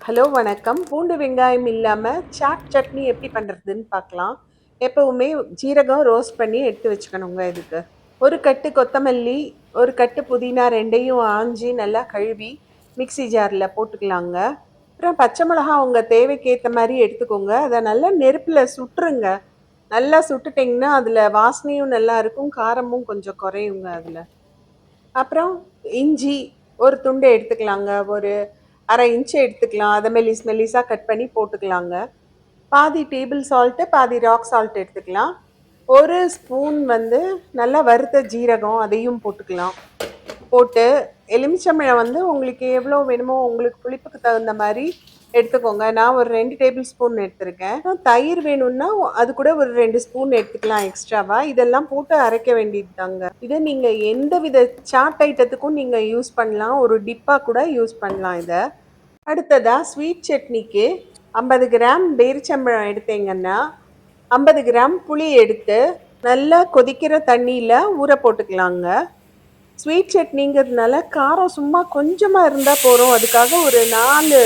Hello வணக்கம். பூண்டு வெங்காயம் இல்லாமல் சாட் சட்னி எப்படி பண்ணுறதுன்னு பார்க்கலாம். எப்போவுமே ஜீரகம் ரோஸ்ட் பண்ணி எடுத்து வச்சுக்கணுங்க இதுக்கு. ஒரு கட்டு கொத்தமல்லி, ஒரு கட்டு புதினா ரெண்டையும் ஆஞ்சி நல்லா கழுவி மிக்ஸி ஜாரில் போட்டுக்கலாங்க. அப்புறம் பச்சை மிளகா உங்கள் தேவைக்கு ஏற்ற மாதிரி எடுத்துக்கோங்க. அதை நல்லா நெருப்பில் சுட்டுருங்க. நல்லா சுட்டுட்டிங்கன்னா அதில் வாசனையும் நல்லா இருக்கும், காரமும் கொஞ்சம் குறையுங்க அதில். அப்புறம் இஞ்சி ஒரு துண்டு எடுத்துக்கலாங்க. ஒரு 1/2 இன்ச்சு எடுத்துக்கலாம். அதை மெல்லிஸாக கட் பண்ணி போட்டுக்கலாங்க. பாதி டேபிள் சால்ட்டு, பாதி ராக் சால்ட் எடுத்துக்கலாம். ஒரு ஸ்பூன் நல்லா வறுத்த ஜீரகம் அதையும் போட்டுக்கலாம். போட்டு எலுமிச்சம்பழம் உங்களுக்கு எவ்வளோ வேணுமோ உங்களுக்கு புளிப்புக்கு தகுந்த மாதிரி எடுத்துக்கோங்க. நான் ஒரு 2 டேபிள் ஸ்பூன் எடுத்திருக்கேன். தயிர் வேணும்னா அது கூட ஒரு 2 ஸ்பூன் எடுத்துக்கலாம் எக்ஸ்ட்ராவா. இதெல்லாம் போட்டு அரைக்க வேண்டியது தாங்க. இதை நீங்கள் எந்த வித சாட் ஐட்டத்துக்கும் நீங்கள் யூஸ் பண்ணலாம். ஒரு டிப்பாக கூட யூஸ் பண்ணலாம் இதை. அடுத்ததாக ஸ்வீட் சட்னிக்கு 50 கிராம் பேரிச்சம்பழம் எடுத்தீங்கன்னா 50 கிராம் புளி எடுத்து நல்லா கொதிக்கிற தண்ணியில் ஊற போட்டுக்கலாங்க. ஸ்வீட் சட்னிங்கிறதுனால காரம் சும்மா கொஞ்சமாக இருந்தால் போகிறோம். அதுக்காக ஒரு 4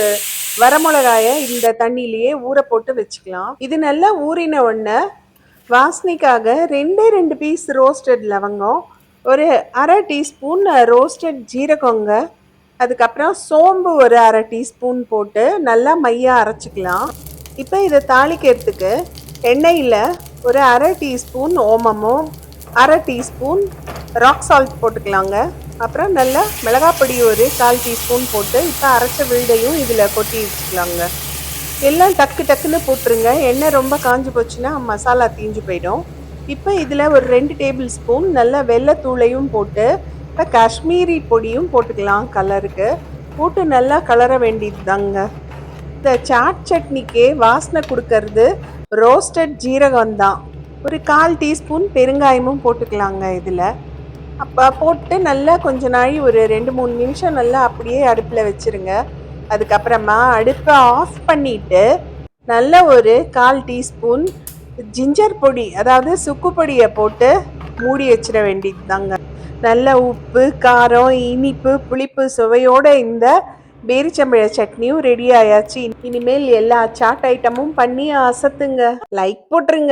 வரமிளகாயை இந்த தண்ணியிலேயே ஊற போட்டு வச்சுக்கலாம். இது நல்லா ஊறின உடனே வாசனைக்காக 2 பீஸ் ரோஸ்டட் லவங்கம், ஒரு 1/2 டீஸ்பூன் ரோஸ்டட் ஜீரகங்க, அதுக்கப்புறம் சோம்பு ஒரு 1/2 டீஸ்பூன் போட்டு நல்லா மையாக அரைச்சிக்கலாம். இப்போ இதை தாளிக்கிறதுக்கு எண்ணெயில் ஒரு 1/2 டீஸ்பூன் ஓமமும் 1/2 டீஸ்பூன் ராக் சால்ட் போட்டுக்கலாங்க. அப்புறம் நல்லா மிளகாப்பொடி ஒரு 1/4 டீஸ்பூன் போட்டு இப்போ அரைச்ச விழுதையும் இதில் கொட்டி வச்சுக்கலாங்க. எல்லாம் டக்குன்னு போட்டுருங்க. எண்ணெய் ரொம்ப காஞ்சி போச்சுன்னா மசாலா தீஞ்சு போயிடும். இப்போ இதில் ஒரு 2 டேபிள் ஸ்பூன் நல்லா வெள்ளைத்தூளையும் போட்டு இப்போ காஷ்மீரி பொடியும் போட்டுக்கலாம் கலருக்கு. போட்டு நல்லா கலர வேண்டியது தாங்க. இந்த சாட் சட்னிக்கு வாசனை கொடுக்கறது ரோஸ்டட் ஜீரகம் தான். ஒரு 1/4 டீஸ்பூன் பெருங்காயமும் போட்டுக்கலாங்க இதில். அப்போ போட்டு நல்லா கொஞ்ச நாள் ஒரு 2-3 நிமிஷம் நல்லா அப்படியே அடுப்பில் வச்சுருங்க. அதுக்கப்புறமா அடுப்பை ஆஃப் பண்ணிவிட்டு நல்ல ஒரு 1/4 டீஸ்பூன் ஜிஞ்சர் பொடி, அதாவது சுக்கு பொடியை போட்டு மூடி வச்சிட வேண்டியது தாங்க. நல்ல உப்பு, காரம், இனிப்பு, புளிப்பு சுவையோடு இந்த பேரிச்சம்பழ சட்னியும் ரெடி ஆயாச்சு. இனிமேல் எல்லா சாட் ஐட்டமும் பண்ணி அசத்துங்க. லைக் போட்டுருங்க.